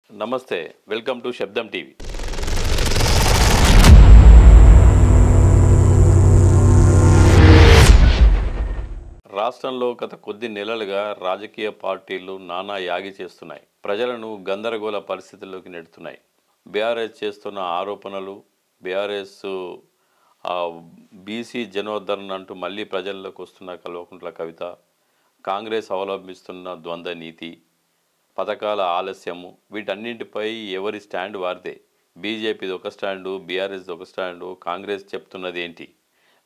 నమస్తే welcome to శబ్దం TV. రాష్ట్రంలో గత కొద్ది నెలలుగా రాజకీయ పార్టీలు నానా యాగి చేస్తున్నాయి. ప్రజలను గందరగోళ పరిస్థితుల్లోకి నెడుతున్నాయి. బీఆర్ఎస్ చేస్తున్న ఆరోపణలు, బీఆర్ఎస్ బీసీ జనోద్ధరణ అంటూ మళ్ళీ ప్రజల్లోకి వస్తున్న కల్వకుంట్ల కవిత, కాంగ్రెస్ అవలంబిస్తున్న ద్వంద్వ నీతి, పథకాల ఆలస్యము, వీటన్నింటిపై ఎవరి స్టాండ్ వారిదే. బీజేపీది ఒక స్టాండు, బీఆర్ఎస్ది ఒక స్టాండు, కాంగ్రెస్ చెప్తున్నది ఏంటి,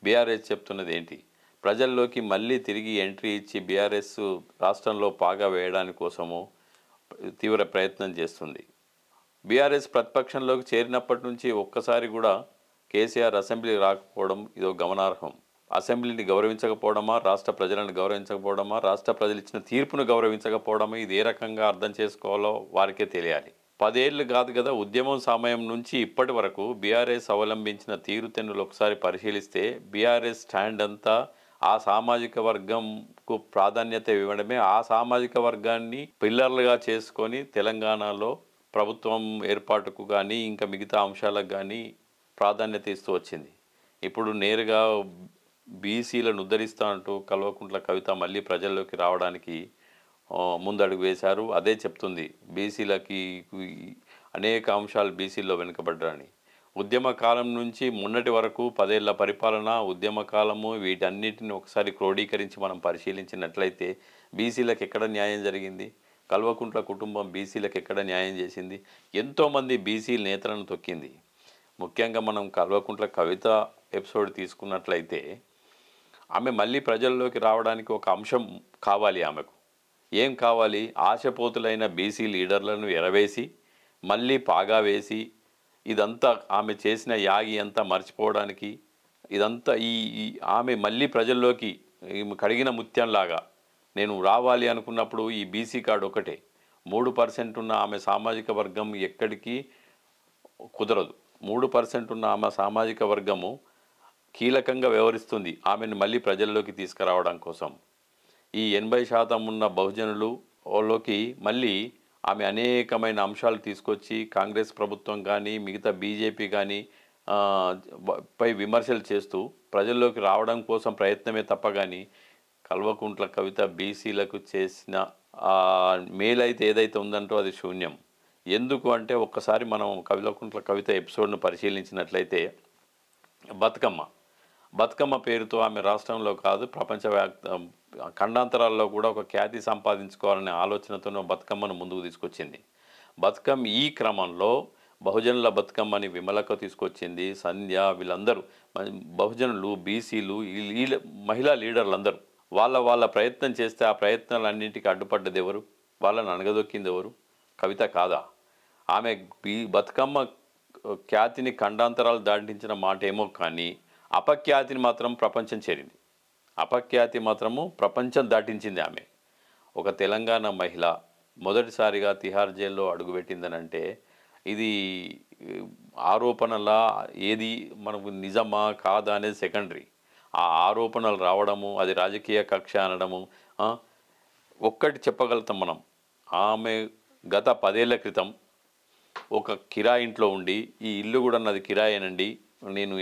బీఆర్ఎస్ చెప్తున్నది ఏంటి? ప్రజల్లోకి మళ్ళీ తిరిగి ఎంట్రీ ఇచ్చి బీఆర్ఎస్ రాష్ట్రంలో పాగా వేయడానికి కోసము తీవ్ర ప్రయత్నం చేస్తుంది. బీఆర్ఎస్ ప్రతిపక్షంలోకి చేరినప్పటి నుంచి ఒక్కసారి కూడా కేసీఆర్ అసెంబ్లీకి రాకపోవడం ఇదో గమనార్హం. అసెంబ్లీని గౌరవించకపోవడమా, రాష్ట్ర ప్రజలను గౌరవించకపోవడమా, రాష్ట్ర ప్రజలు ఇచ్చిన తీర్పును గౌరవించకపోవడమా, ఇది ఏ రకంగా అర్థం చేసుకోవాలో వారికే తెలియాలి. 10 ఏళ్ళు కాదు కదా, ఉద్యమం సమయం నుంచి ఇప్పటి వరకు బీఆర్ఎస్ అవలంబించిన తీరుతెన్నులు ఒకసారి పరిశీలిస్తే బీఆర్ఎస్ స్టాండ్ అంతా ఆ సామాజిక వర్గంకు ప్రాధాన్యత ఇవ్వడమే, ఆ సామాజిక వర్గాన్ని పిల్లర్లుగా చేసుకొని తెలంగాణలో ప్రభుత్వం ఏర్పాటుకు కానీ ఇంకా మిగతా అంశాలకు కానీ ప్రాధాన్యత ఇస్తూ వచ్చింది. ఇప్పుడు నేరుగా బీసీలను ఉద్ధరిస్తా అంటూ కల్వకుంట్ల కవిత మళ్ళీ ప్రజల్లోకి రావడానికి ముందడుగు వేశారు. అదే చెప్తుంది, బీసీలకి అనేక అంశాలు బీసీల్లో వెనుకబడ్డారని. ఉద్యమ కాలం నుంచి మొన్నటి వరకు 10 ఏళ్ల పరిపాలన, ఉద్యమ కాలము, వీటన్నిటిని ఒకసారి క్రోడీకరించి మనం పరిశీలించినట్లయితే బీసీలకు ఎక్కడ న్యాయం జరిగింది? కల్వకుంట్ల కుటుంబం బీసీలకు ఎక్కడ న్యాయం చేసింది? ఎంతోమంది బీసీ నేతలను తొక్కింది. ముఖ్యంగా మనం కల్వకుంట్ల కవిత ఎపిసోడ్ తీసుకున్నట్లయితే ఆమె మళ్ళీ ప్రజల్లోకి రావడానికి ఒక అంశం కావాలి. ఆమెకు ఏం కావాలి? ఆశపోతులైన బీసీ లీడర్లను ఎరవేసి మళ్ళీ పాగా వేసి ఇదంతా ఆమె చేసిన యాగి అంతా మర్చిపోవడానికి, ఇదంతా ఈ ఆమె మళ్ళీ ప్రజల్లోకి కడిగిన ముత్యంలాగా నేను రావాలి అనుకున్నప్పుడు ఈ బీసీ కార్డు ఒకటే. 3% ఉన్న ఆమె సామాజిక వర్గం ఎక్కడికి కుదరదు. 3% ఉన్న ఆమె సామాజిక వర్గము కీలకంగా వ్యవహరిస్తుంది ఆమెను మళ్ళీ ప్రజల్లోకి తీసుకురావడం కోసం. ఈ 80% ఉన్న బహుజనులలోకి మళ్ళీ ఆమె అనేకమైన అంశాలు తీసుకొచ్చి కాంగ్రెస్ ప్రభుత్వం కానీ మిగతా బీజేపీ కానీ పై విమర్శలు చేస్తూ ప్రజల్లోకి రావడం కోసం ప్రయత్నమే తప్ప కానీ కల్వకుంట్ల కవిత బీసీలకు చేసిన మేలైతే ఏదైతే ఉందంటో అది శూన్యం. ఎందుకు అంటే ఒక్కసారి మనం కల్వకుంట్ల కవిత ఎపిసోడ్ను పరిశీలించినట్లయితే బతుకమ్మ పేరుతో ఆమె రాష్ట్రంలో కాదు ప్రపంచవ్యాప్త ఖండాంతరాల్లో కూడా ఒక ఖ్యాతి సంపాదించుకోవాలనే ఆలోచనతోనే బతుకమ్మను ముందుకు తీసుకొచ్చింది. బతుకమ్మ ఈ క్రమంలో బహుజనుల బతుకమ్మని విమలకు తీసుకొచ్చింది. సంధ్య, వీళ్ళందరూ బహుజనులు, బీసీలు, మహిళా లీడర్లందరూ వాళ్ళ ప్రయత్నం చేస్తే ఆ ప్రయత్నాలన్నింటికి అడ్డుపడ్డది ఎవరు? వాళ్ళని అణగదొక్కింది ఎవరు? కవిత కాదా? ఆమె బతుకమ్మ ఖ్యాతిని ఖండాంతరాలు దాటించిన మాట ఏమో కానీ అపఖ్యాతిని మాత్రం ప్రపంచం చేరింది. అపఖ్యాతి మాత్రము ప్రపంచం దాటించింది. ఆమె ఒక తెలంగాణ మహిళ మొదటిసారిగా తిహార్ జైల్లో అడుగుపెట్టిందనంటే ఇది ఆరోపణలా, ఏది మనకు నిజమా కాదా అనేది సెకండరీ. ఆ ఆరోపణలు రావడము, అది రాజకీయ కక్ష అనడము. ఒక్కటి చెప్పగలుగుతాం మనం, ఆమె గత 10 ఏళ్ల క్రితం ఒక కిరాయి ఇంట్లో ఉండి, ఈ ఇల్లు కూడా నాది కిరాయేనండి, నేను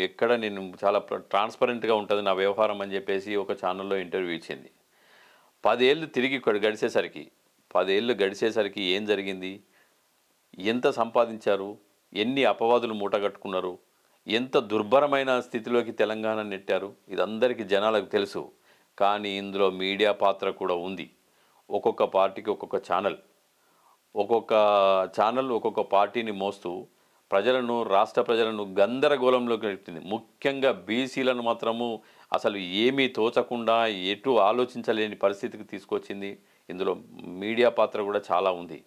చాలా ట్రాన్స్పరెంట్గా ఉంటుంది నా వ్యవహారం అని చెప్పేసి ఒక ఛానల్లో ఇంటర్వ్యూ ఇచ్చింది. 10 ఏళ్ళు తిరిగి గడిచేసరికి 10 ఏళ్ళు గడిచేసరికి ఏం జరిగింది? ఎంత సంపాదించారు? ఎన్ని అపవాదులు మూటగట్టుకున్నారు? ఎంత దుర్భరమైన స్థితిలోకి తెలంగాణ నెట్టారు? ఇదందరికీ జనాలకు తెలుసు. కానీ ఇందులో మీడియా పాత్ర కూడా ఉంది. ఒక్కొక్క పార్టీకి ఒక్కొక్క ఛానల్ ఒక్కొక్క పార్టీని మోస్తూ రాష్ట్ర ప్రజలను గందరగోళంలోకి నెట్టింది. ముఖ్యంగా బీసీలను మాత్రము అసలు ఏమీ తోచకుండా, ఎటు ఆలోచించలేని పరిస్థితికి తీసుకొచ్చింది. ఇందులో మీడియా పాత్ర కూడా చాలా ఉంది.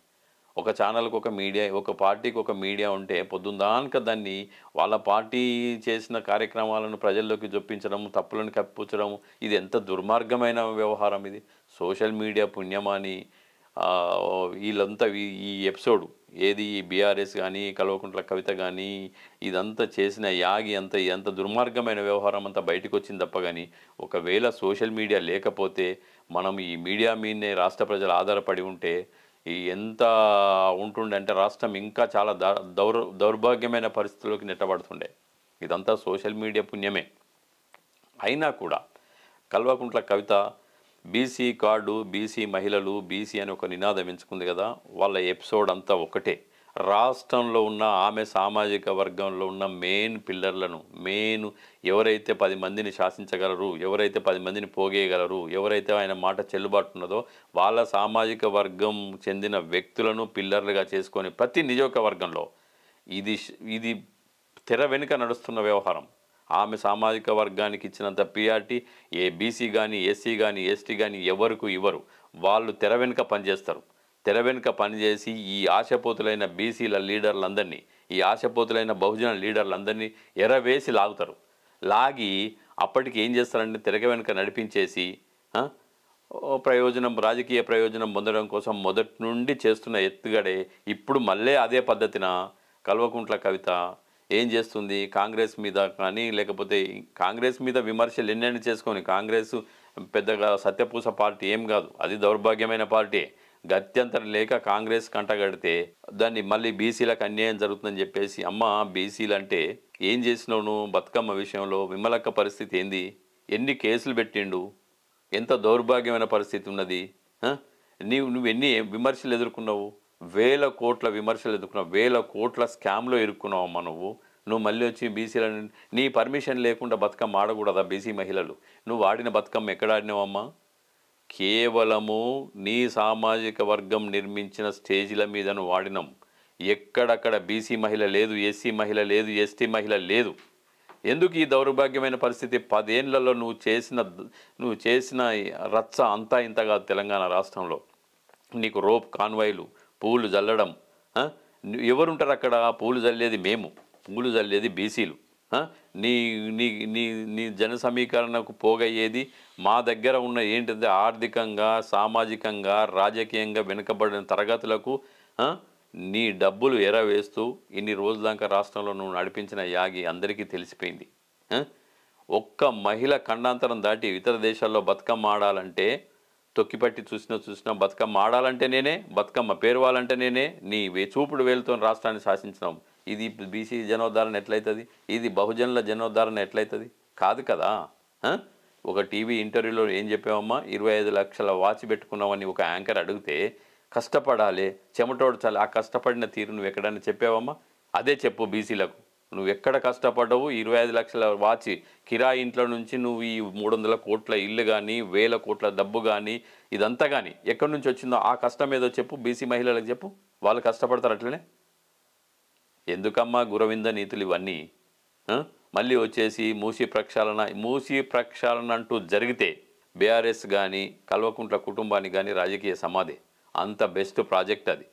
ఒక ఛానల్కి ఒక మీడియా, ఒక పార్టీకి ఒక మీడియా ఉంటే పొద్దుందాక దాన్ని వాళ్ళ పార్టీ చేసిన కార్యక్రమాలను ప్రజల్లోకి జొప్పించడం, తప్పులను కప్పించడం, ఇది ఎంత దుర్మార్గమైన వ్యవహారం ఇది. సోషల్ మీడియా పుణ్యమాని వీళ్ళంతా ఈ ఎపిసోడు ఏది బీఆర్ఎస్ కానీ కల్వకుంట్ల కవిత కానీ ఇదంతా చేసిన యాగి ఎంత దుర్మార్గమైన వ్యవహారం అంతా బయటకు వచ్చింది తప్ప కానీ, ఒకవేళ సోషల్ మీడియా లేకపోతే మనం ఈ మీడియా మీదనే రాష్ట్ర ప్రజలు ఆధారపడి ఉంటే ఈ ఎంత ఉంటుండే అంటే రాష్ట్రం ఇంకా చాలా దౌర్భాగ్యమైన పరిస్థితుల్లోకి నెట్టబడుతుండే. ఇదంతా సోషల్ మీడియా పుణ్యమే. అయినా కూడా Kalvakuntla Kavitha BC card, BC మహిళలు, బీసీ అని ఒక నినాదం ఎంచుకుంది కదా, వాళ్ళ ఎపిసోడ్ అంతా ఒకటే. రాష్ట్రంలో ఉన్న ఆమె సామాజిక వర్గంలో ఉన్న మెయిన్ పిల్లర్లను, ఎవరైతే 10 మందిని శాసించగలరు, ఎవరైతే 10 మందిని పోగేయగలరు, ఎవరైతే ఆయన మాట చెల్లుబాటు ఉన్నదో వాళ్ళ సామాజిక వర్గం చెందిన వ్యక్తులను పిల్లర్లుగా చేసుకొని ప్రతి నియోజకవర్గంలో ఇది ఇది తెర వెనుక నడుస్తున్న వ్యవహారం. ఆమె సామాజిక వర్గానికి ఇచ్చినంత ప్రియారిటీ ఏ బీసీ కానీ, ఎస్సీ కానీ, ఎస్టీ కానీ ఎవరికి ఇవ్వరు. వాళ్ళు తెర వెనుక పనిచేస్తారు. తెర వెనుక పనిచేసి ఈ ఆశపోతులైన బీసీల లీడర్లందరినీ, ఈ ఆశపోతులైన బహుజన లీడర్లందరినీ ఎరవేసి లాగుతారు. లాగి అప్పటికి ఏం చేస్తారంటే తెర వెనుక నడిపించేసి రాజకీయ ప్రయోజనం పొందడం కోసం మొదటి నుండి చేస్తున్న ఎత్తుగడే ఇప్పుడు మళ్ళీ అదే పద్ధతిన కల్వకుంట్ల కవిత ఏం చేస్తుంది, కాంగ్రెస్ మీద కానీ లేకపోతే కాంగ్రెస్ మీద విమర్శలు ఎన్నెన్ని చేసుకొని, కాంగ్రెస్ పెద్దగా సత్యపూస పార్టీ ఏం కాదు, అది దౌర్భాగ్యమైన పార్టీ. గత్యంతరం లేక కాంగ్రెస్ కంటగడితే దాన్ని మళ్ళీ బీసీలకు అన్యాయం జరుగుతుందని చెప్పేసి, అమ్మ బీసీలు అంటే ఏం చేసినావు నువ్వు బతుకమ్మ విషయంలో? విమలక్క పరిస్థితి ఏంది? ఎన్ని కేసులు పెట్టిండు? ఎంత దౌర్భాగ్యమైన పరిస్థితి ఉన్నది? నువ్వు ఎన్ని విమర్శలు ఎదుర్కొన్నావు? 1000 కోట్ల విమర్శలు ఎదుర్కొన్నావు, 1000 కోట్ల స్కామ్లో ఇరుక్కున్నావు అమ్మ నువ్వు మళ్ళీ వచ్చి బీసీలను నీ పర్మిషన్ లేకుండా బతుకమ్మ ఆడకూడదా? బీసీ మహిళలు నువ్వు ఆడిన బతుకమ్మ ఎక్కడ ఆడినావమ్మా? కేవలము నీ సామాజిక వర్గం నిర్మించిన స్టేజీల మీద నువ్వు ఆడినాం. ఎక్కడక్కడ బీసీ మహిళ లేదు, ఎస్సీ మహిళ లేదు, ఎస్టీ మహిళ లేదు. ఎందుకు ఈ దౌర్భాగ్యమైన పరిస్థితి? 10 ఏళ్లలో నువ్వు చేసిన రచ్చ అంతా ఇంత కాదు. తెలంగాణ రాష్ట్రంలో నీకు రోప్ కాన్వాయ్లు, పూలు జల్లడం, ఎవరుంటారు అక్కడ? పూలు జల్లేది మేము, పూలు జల్లేది బీసీలు. నీ నీ నీ నీ జన సమీకరణకు పోగయ్యేది మా దగ్గర ఉన్న ఏంటంటే ఆర్థికంగా, సామాజికంగా, రాజకీయంగా వెనుకబడిన తరగతులకు నీ డబ్బులు ఎరవేస్తూ ఇన్ని రోజుల దాకా రాష్ట్రంలో నువ్వు నడిపించిన యాగి అందరికీ తెలిసిపోయింది. ఒక్క మహిళ ఖండాంతరం దాటి ఇతర దేశాల్లో బతుకమ్మ ఆడాలంటే తొక్కిపట్టి చూసినా బతుకమ్మ ఆడాలంటే నేనే, బతుకమ్మ పేరువాలంటే నేనే, నీ చూపుడు వేలుతో రాష్ట్రాన్ని శాసించినాం. ఇది బీసీ జనోద్ధరణ ఎట్లయితుంది? ఇది బహుజనుల జనోద్ధరణ ఎట్లయితుంది? కాదు కదా. ఒక టీవీ ఇంటర్వ్యూలో ఏం చెప్పావమ్మా? 25 లక్షల వాచ్ పెట్టుకున్నామని ఒక యాంకర్ అడిగితే కష్టపడాలి, చెమటోడ్చాలి, ఆ కష్టపడిన తీరు నువ్వు ఎక్కడైనా చెప్పావమ్మా? అదే చెప్పు బీసీలకు. నువ్వు ఎక్కడ కష్టపడ్డావు? 25 లక్షల వాచి కిరాయి ఇంట్లో నుంచి నువ్వు ఈ 300 కోట్ల ఇల్లు కానీ, 1000 కోట్ల డబ్బు కానీ, ఇదంతా కానీ ఎక్కడి నుంచి వచ్చిందో ఆ కష్టం ఏదో చెప్పు. బీసీ మహిళలకు చెప్పు, వాళ్ళు కష్టపడతారు అట్లనే. ఎందుకమ్మా గురవింద నీతులు ఇవన్నీ? మళ్ళీ వచ్చేసి మూసీ ప్రక్షాళన అంటూ జరిగితే బీఆర్ఎస్ కానీ కల్వకుంట్ల కుటుంబానికి కానీ రాజకీయ సమాధి. అంత బెస్ట్ ప్రాజెక్ట్ అది.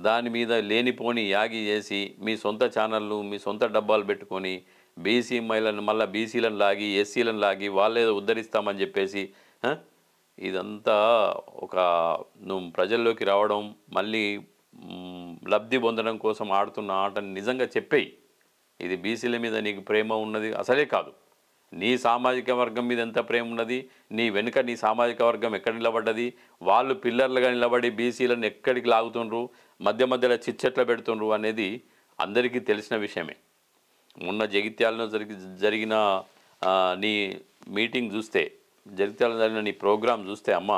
దాని మీద లేనిపోని యాగి చేసి మీ సొంత ఛానళ్ళు, మీ సొంత డబ్బాలు పెట్టుకొని బీసీ మహిళలను మళ్ళీ బీసీలను లాగి, ఎస్సీలను లాగి వాళ్ళేదో ఉద్ధరిస్తామని చెప్పేసి ఇదంతా నువ్వు ప్రజల్లోకి రావడం, మళ్ళీ లబ్ధి పొందడం కోసం ఆడుతున్న ఆటని నిజంగా చెప్పేయి. ఇది బీసీల మీద నీకు ప్రేమ ఉన్నది అసలే కాదు. నీ సామాజిక వర్గం మీద ఎంత ప్రేమ ఉన్నది? నీ వెనుక నీ సామాజిక వర్గం ఎక్కడ నిలబడ్డది? వాళ్ళు పిల్లర్లుగా నిలబడి బీసీలను ఎక్కడికి లాగుతుండ్రు, మధ్యలో చిచ్చెట్ల పెడుతుండ్రు అనేది అందరికీ తెలిసిన విషయమే. మొన్న జగిత్యాలలో జరిగిన నీ మీటింగ్ చూస్తే, జగిత్యాలలో జరిగిన నీ ప్రోగ్రాం చూస్తే అమ్మ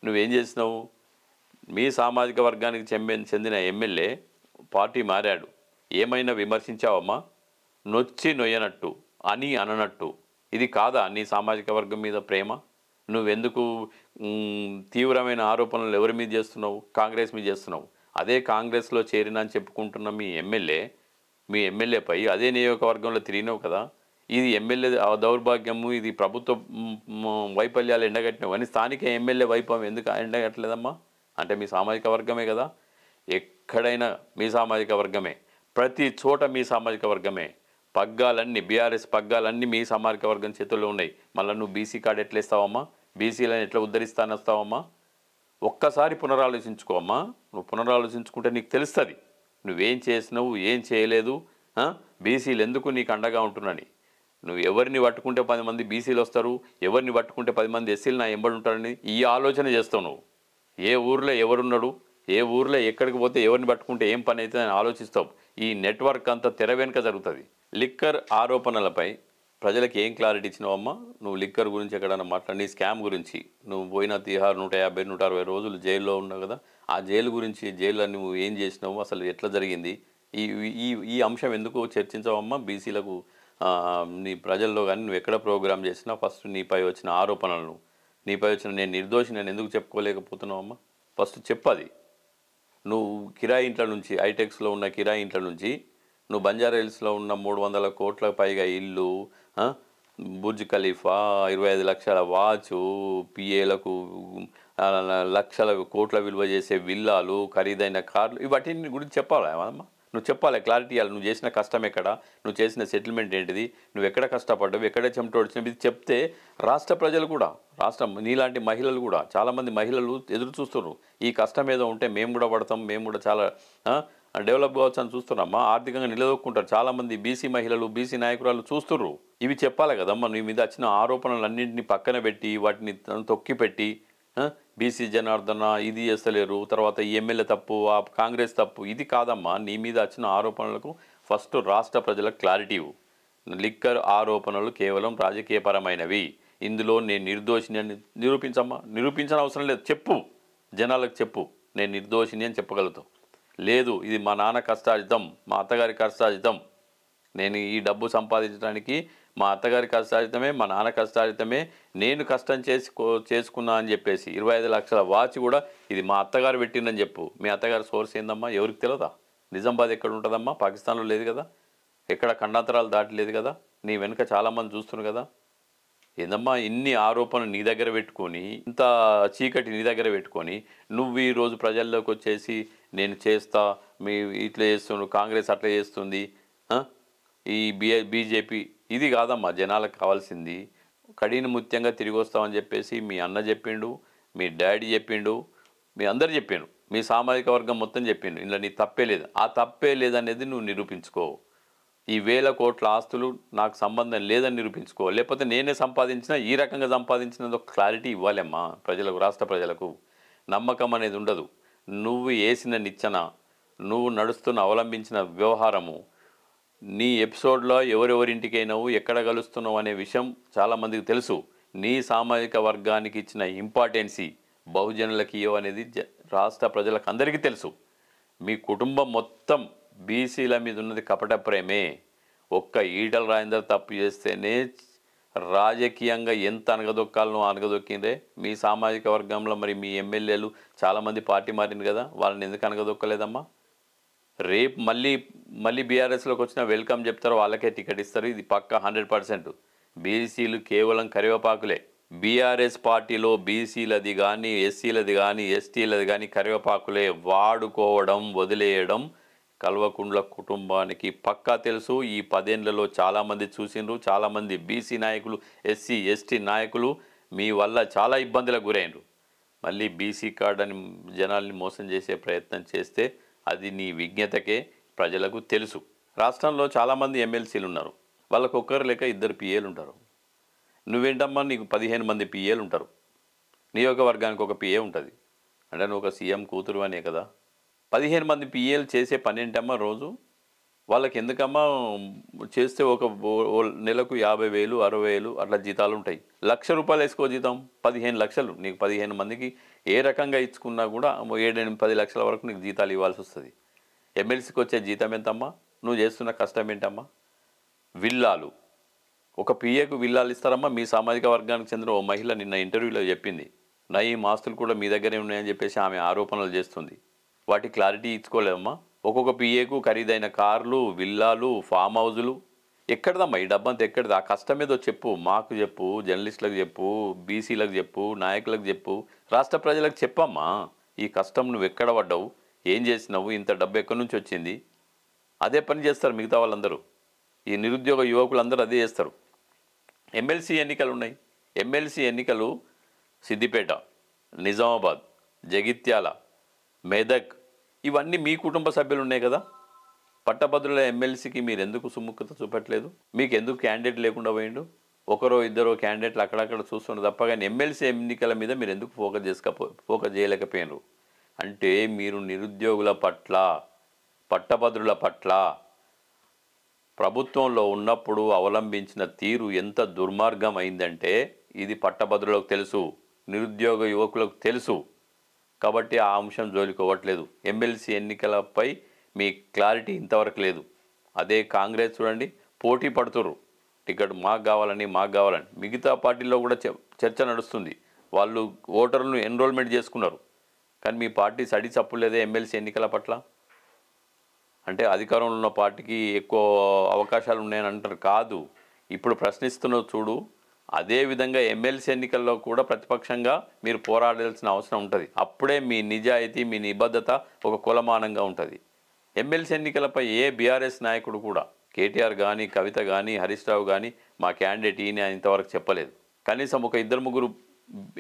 నువ్వేం చేసినావు? మీ సామాజిక వర్గానికి చెందిన ఎమ్మెల్యే పార్టీ మారాడు, ఏమైనా విమర్శించావమ్మా? నొయ్యనట్టు అననట్టు. ఇది కాదా నీ సామాజిక వర్గం మీద ప్రేమ? నువ్వెందుకు తీవ్రమైన ఆరోపణలు ఎవరి మీద చేస్తున్నావు? కాంగ్రెస్ మీద చేస్తున్నావు. అదే కాంగ్రెస్లో చేరినా అని చెప్పుకుంటున్న మీ ఎమ్మెల్యేపై అదే నియోజకవర్గంలో తిరిగినావు కదా. ఇది ఎమ్మెల్యే దౌర్భాగ్యము, ఇది ప్రభుత్వ వైఫల్యాలు ఎండగట్టినావు అని స్థానిక ఎమ్మెల్యే వైఫల్యం ఎందుకు ఎండగట్టలేదమ్మా? అంటే మీ సామాజిక వర్గమే కదా. ఎక్కడైనా మీ సామాజిక వర్గమే, ప్రతి చోట మీ సామాజిక వర్గమే. పగ్గాలన్నీ బీఆర్ఎస్ పగ్గాలన్నీ మీ సామాజిక వర్గం చేతుల్లో ఉన్నాయి. మళ్ళీ నువ్వు బీసీ కార్డు ఎట్లా ఇస్తావమ్మా? బీసీలను ఎట్లా ఉద్ధరిస్తానొస్తావమ్మా? ఒక్కసారి పునరాలోచించుకోమ్మా. నువ్వు పునరాలోచించుకుంటే నీకు తెలుస్తుంది నువ్వేం చేసినావు, ఏం చేయలేదు, బీసీలు ఎందుకు నీకు అండగా ఉంటున్నాని. నువ్వు ఎవరిని పట్టుకుంటే 10 మంది బీసీలు వస్తారు, ఎవరిని పట్టుకుంటే 10 మంది ఎస్సీలు నా ఎంబడి ఉంటారని ఈ ఆలోచన చేస్తావు. నువ్వు ఏ ఊర్లో ఎవరున్నాడు, ఏ ఊర్లో ఎక్కడికి పోతే ఎవరిని పట్టుకుంటే ఏం పని అవుతుందని ఆలోచిస్తావు. ఈ నెట్వర్క్ అంతా తెర వెనుక జరుగుతుంది. లిక్కర్ ఆరోపణలపై ప్రజలకు ఏం క్లారిటీ ఇచ్చినావమ్మా? నువ్వు లిక్కర్ గురించి ఎక్కడన్నా మాట్లాడి, నీ స్కామ్ గురించి నువ్వు పోయిన తిహార్ 150 160 రోజులు జైల్లో ఉన్నావు కదా, ఆ జైలు గురించి, జైల్లో నువ్వు ఏం చేసినావు, అసలు ఎట్లా జరిగింది, ఈ ఈ ఈ అంశం ఎందుకు చర్చించవమ్మా? బీసీలకు నీ ప్రజల్లో కానీ నువ్వు ఎక్కడ ప్రోగ్రామ్ చేసినా ఫస్ట్ నీపై వచ్చిన ఆరోపణలను, నీపై వచ్చిన నేను నిర్దోషి నేను ఎందుకు చెప్పుకోలేకపోతున్నావమ్మా? ఫస్ట్ చెప్పది. నువ్వు కిరాయి ఇంట్ల నుంచి, ఐటెక్స్లో ఉన్న కిరాయి ఇంట్ల నుంచి, నువ్వు బంజారా హిల్స్లో ఉన్న 300 కోట్ల పైగా ఇల్లు, బుర్జ్ ఖలీఫా, 25 లక్షల వాచు, పిఏలకు లక్షల కోట్ల విలువ చేసే విల్లాలు, ఖరీదైన కార్లు, ఇవన్నీ గురించి చెప్పాలా అమ్మా? నువ్వు చెప్పాలి, క్లారిటీ ఇవ్వాలి. నువ్వు చేసిన కష్టం ఎక్కడ, నువ్వు చేసిన సెటిల్మెంట్ ఏంటిది, నువ్వు ఎక్కడ కష్టపడ్డావు, ఎక్కడ చెమటోడిచినవి, ఇది చెప్తే రాష్ట్ర ప్రజలు కూడా, రాష్ట్రం నీలాంటి మహిళలు కూడా, చాలామంది మహిళలు ఎదురు చూస్తున్నారు. ఈ కష్టం ఏదో ఉంటే మేము కూడా పడతాం, మేము కూడా చాలా డెవలప్ కావచ్చు అని చూస్తున్నామ్మా. ఆర్థికంగా నిలదొక్కుంటారు చాలామంది బీసీ మహిళలు, బీసీ నాయకురాలు చూస్తుర్రు. ఇవి చెప్పాలి కదమ్మా. నీ మీద వచ్చిన ఆరోపణలన్నింటినీ పక్కన పెట్టి, వాటిని తొక్కి పెట్టి, బీసీ జనార్దన ఇది చేస్తలేరు, తర్వాత ఈ ఎమ్మెల్యే తప్పు, ఆ కాంగ్రెస్ తప్పు, ఇది కాదమ్మా. నీ మీద వచ్చిన ఆరోపణలకు ఫస్ట్ రాష్ట్ర ప్రజలకు క్లారిటీ ఇవ్వు. లిక్కర్ ఆరోపణలు కేవలం రాజకీయపరమైనవి, ఇందులో నేను నిర్దోషిని అని నిరూపించమ్మా. నిరూపించిన అవసరం లేదు, చెప్పు, జనాలకు చెప్పు, నేను నిర్దోషిని అని చెప్పగలుగుతావు. లేదు, ఇది మా నాన్న కష్టార్జితం, మా అత్తగారి కష్టార్జితం, నేను ఈ డబ్బు సంపాదించడానికి మా అత్తగారి కష్టార్జితమే, మా నాన్న కష్టార్జితమే, నేను కష్టం చేసుకున్నా అని చెప్పేసి 25 లక్షల వాచ్ కూడా ఇది మా అత్తగారు పెట్టిందని చెప్పు. మీ అత్తగారి సోర్స్ ఏందమ్మా? ఎవరికి తెలియదా? నిజామాబాద్ ఎక్కడ ఉంటుందమ్మా? పాకిస్తాన్లో లేదు కదా, ఎక్కడ ఖండాంతరాలు దాటలేదు కదా, నీ వెనుక చాలామంది చూస్తున్నారు కదా. ఏందమ్మా ఇన్ని ఆరోపణలు నీ దగ్గర పెట్టుకొని, ఇంత చీకటి నీ దగ్గర పెట్టుకొని, నువ్వు ఈరోజు ప్రజల్లోకి వచ్చేసి నేను చేస్తా, మీ ఇట్లా చేస్తున్నాడు, కాంగ్రెస్ అట్లా చేస్తుంది, ఈ బీజేపీ, ఇది కాదమ్మా జనాలకు కావాల్సింది. కడిని ముత్యంగా తిరిగి వస్తామని చెప్పేసి మీ అన్న చెప్పిండు, మీ డాడీ చెప్పిండు, మీ అందరు చెప్పిండు, మీ సామాజిక వర్గం మొత్తం చెప్పిండు. ఇందులో నీ తప్పే లేదు. ఆ తప్పే లేదనేది నువ్వు నిరూపించుకో. ఈ 1000 కోట్ల ఆస్తులు నాకు సంబంధం లేదని నిరూపించుకో. లేకపోతే నేనే సంపాదించిన, ఈ రకంగా సంపాదించినది ఒక క్లారిటీ ఇవ్వాలమ్మా ప్రజలకు, రాష్ట్ర ప్రజలకు. నమ్మకం అనేది ఉండదు. నువ్వు వేసిన నిచ్చెన, నువ్వు నడుస్తున్న అవలంబించిన వ్యవహారము, నీ ఎపిసోడ్లో ఎవరెవరింటికైనావు, ఎక్కడ కలుస్తున్నావు అనే విషయం చాలామందికి తెలుసు. నీ సామాజిక వర్గానికి ఇచ్చిన ఇంపార్టెన్సీ బహుజనులకి అనేది రాష్ట్ర ప్రజలకు అందరికీ తెలుసు. మీ కుటుంబం మొత్తం బీసీల మీద ఉన్నది కపట ప్రేమే. ఒక్క ఈటల రాజేందర్ తప్పు చేస్తేనే రాజకీయంగా ఎంత అనగదొక్కాలనో అనగదొక్కిందే. మీ సామాజిక వర్గంలో మరి మీ ఎమ్మెల్యేలు చాలామంది పార్టీ మారింది కదా, వాళ్ళని ఎందుకు అనగదొక్కలేదమ్మా? రేపు మళ్ళీ బీఆర్ఎస్లోకి వచ్చిన వెల్కమ్ చెప్తారు, వాళ్ళకే టికెట్ ఇస్తారు. ఇది పక్కా 100%. బీసీలు కేవలం కరివేపాకులే. బీఆర్ఎస్ పార్టీలో బీసీలది కానీ, ఎస్సీలది కానీ, ఎస్టీలది కానీ కరివేపాకులే. వాడుకోవడం, వదిలేయడం కల్వకుంట్ల కుటుంబానికి పక్కా తెలుసు. ఈ 10 ఏళ్లలో చాలామంది చూసిండ్రు. చాలామంది బీసీ నాయకులు, ఎస్సీ ఎస్టీ నాయకులు మీ వల్ల చాలా ఇబ్బందులకు గురైనరు. మళ్ళీ బీసీ కార్డు అని జనాల్ని మోసం చేసే ప్రయత్నం చేస్తే అది నీ విజ్ఞతకే, ప్రజలకు తెలుసు. రాష్ట్రంలో చాలామంది ఎమ్మెల్సీలు ఉన్నారు, వాళ్ళకు ఒక్కరు లేక 2 పిఏలు ఉంటారు. నువ్వేంటమ్మా, నీకు 15 మంది పిఏలు ఉంటారు. నియోజకవర్గానికి ఒక పిఏ ఉంటుంది అంటే నువ్వు ఒక సీఎం కూతురు అనే కదా. 15 మంది పిఏలు చేసే పని ఏంటమ్మా రోజు? వాళ్ళకి ఎందుకమ్మా చేస్తే ఒక నెలకు 50,000 60,000 అట్లా జీతాలు ఉంటాయి. ₹1,00,000 వేసుకో జీతం, 15 లక్షలు. నీకు 15 మందికి ఏ రకంగా ఇచ్చుకున్నా కూడా 7-10 లక్షల వరకు నీకు జీతాలు ఇవ్వాల్సి వస్తుంది. ఎమ్మెల్సీకి వచ్చే జీతం ఎంతమ్మా? నువ్వు చేస్తున్న కష్టం ఏంటమ్మా? విల్లాలు, ఒక పిఏకు విల్లాలు ఇస్తారమ్మా? మీ సామాజిక వర్గానికి చెందిన ఓ మహిళ నిన్న ఇంటర్వ్యూలో చెప్పింది, నయీం ఆస్తులు కూడా మీ దగ్గరే ఉన్నాయని చెప్పేసి ఆమె ఆరోపణలు చేస్తుంది. వాటి క్లారిటీ ఇచ్చుకోలేదమ్మా? ఒక్కొక్క పిఏకు ఖరీదైన కార్లు, విల్లాలు, ఫామ్ హౌజులు. ఎక్కడదమ్మా ఈ డబ్బంతా? ఎక్కడది? ఆ కష్టం ఏదో చెప్పు, మాకు చెప్పు, జర్నలిస్టులకు చెప్పు, బీసీలకు చెప్పు, నాయకులకు చెప్పు, రాష్ట్ర ప్రజలకు చెప్పమ్మా. ఈ కష్టం నువ్వు ఎక్కడ పడ్డావు, ఏం చేసినావు, ఇంత డబ్బు ఎక్కడి నుంచి వచ్చింది? అదే పని చేస్తారు మిగతా వాళ్ళందరూ. ఈ నిరుద్యోగ యువకులందరూ అదే చేస్తారు. ఎమ్మెల్సీ ఎన్నికలు ఉన్నాయి. ఎమ్మెల్సీ ఎన్నికలు సిద్దిపేట, నిజామాబాద్, జగిత్యాల, మెదక్, ఇవన్నీ మీ కుటుంబ సభ్యులు ఉన్నాయి కదా. పట్టభద్రుల ఎమ్మెల్సీకి మీరు ఎందుకు సుముఖత చూపట్లేదు? మీకు ఎందుకు క్యాండిడేట్ లేకుండా పోయిండు? ఒకరో ఇద్దరో క్యాండిడేట్లు అక్కడక్కడ చూస్తున్నారు తప్ప, కానీ ఎమ్మెల్సీ ఎన్నికల మీద మీరు ఎందుకు ఫోకస్ చేయలేకపోయినారు? అంటే మీరు నిరుద్యోగుల పట్ల, పట్టభద్రుల పట్ల ప్రభుత్వంలో ఉన్నప్పుడు అవలంబించిన తీరు ఎంత దుర్మార్గం అయిందంటే ఇది పట్టభద్రులకు తెలుసు, నిరుద్యోగ యువకులకు తెలుసు. కాబట్టి ఆ అంశం జోలికోవట్లేదు. ఎమ్మెల్సీ ఎన్నికలపై మీ క్లారిటీ ఇంతవరకు లేదు. అదే కాంగ్రెస్ చూడండి, పోటీ పడుతుర్రు, టికెట్ మాకు కావాలని మాకు కావాలని. మిగతా పార్టీల్లో కూడా చర్చ నడుస్తుంది. వాళ్ళు ఓటర్లను ఎన్రోల్మెంట్ చేసుకున్నారు. కానీ మీ పార్టీ సడి చప్పులేదే ఎమ్మెల్సీ ఎన్నికల పట్ల. అంటే అధికారంలో ఉన్న పార్టీకి ఎక్కువ అవకాశాలు ఉన్నాయని అంటారు. కాదు, ఇప్పుడు ప్రశ్నిస్తున్న చూడు, అదేవిధంగా ఎమ్మెల్సీ ఎన్నికల్లో కూడా ప్రతిపక్షంగా మీరు పోరాడాల్సిన అవసరం ఉంటుంది. అప్పుడే మీ నిజాయితీ, మీ నిబద్ధత ఒక కులమానంగా ఉంటుంది. ఎమ్మెల్సీ ఎన్నికలపై ఏ బీఆర్ఎస్ నాయకుడు కూడా, కేటీఆర్ కానీ, కవిత కానీ, హరీష్ రావు కానీ మా క్యాండిడేట్ ఈయన ఇంతవరకు చెప్పలేదు. కనీసం ఒక 2-3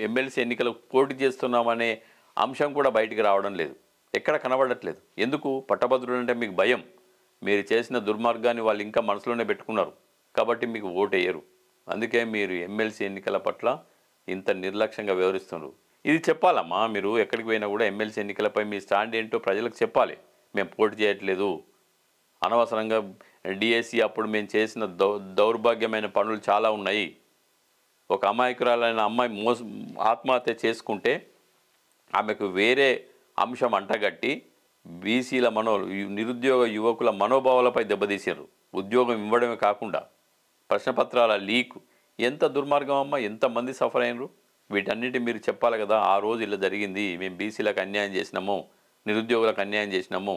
ఎమ్మెల్సీ ఎన్నికలకు పోటీ చేస్తున్నామనే అంశం కూడా బయటికి రావడం లేదు, ఎక్కడ కనబడట్లేదు. ఎందుకు? పట్టభద్రులు అంటే మీకు భయం. మీరు చేసిన దుర్మార్గాన్ని వాళ్ళు ఇంకా మనసులోనే పెట్టుకున్నారు కాబట్టి మీకు ఓటేయరు. అందుకే మీరు ఎమ్మెల్సీ ఎన్నికల పట్ల ఇంత నిర్లక్ష్యంగా వ్యవహరిస్తున్నారు. ఇది చెప్పాలమ్మా, మీరు ఎక్కడికి పోయినా కూడా ఎమ్మెల్సీ ఎన్నికలపై మీ స్టాండ్ ఏంటో ప్రజలకు చెప్పాలి. మేము పోటీ చేయట్లేదు, అనవసరంగా డిఎస్సి అప్పుడు మేము చేసిన దౌర్భాగ్యమైన పనులు చాలా ఉన్నాయి. ఒక అమాయకురాలైన అమ్మాయి ఆత్మహత్య చేసుకుంటే ఆమెకు వేరే అంశం అంటగట్టి బీసీల నిరుద్యోగ యువకుల మనోభావాలపై దెబ్బతీసారు. ఉద్యోగం ఇవ్వడమే కాకుండా ప్రశ్నపత్రాల లీక్, ఎంత దుర్మార్గం అమ్మ, ఎంతమంది సఫర్ అయినరు. వీటన్నిటి మీరు చెప్పాలి కదా. ఆ రోజు ఇలా జరిగింది, మేము బీసీలకు అన్యాయం చేసినాము, నిరుద్యోగులకు అన్యాయం చేసినాము,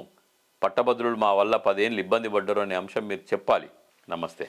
పట్టభద్రులు మా వల్ల 10 ఏళ్ళు ఇబ్బంది పడ్డారు అనే అంశం మీరు చెప్పాలి. నమస్తే.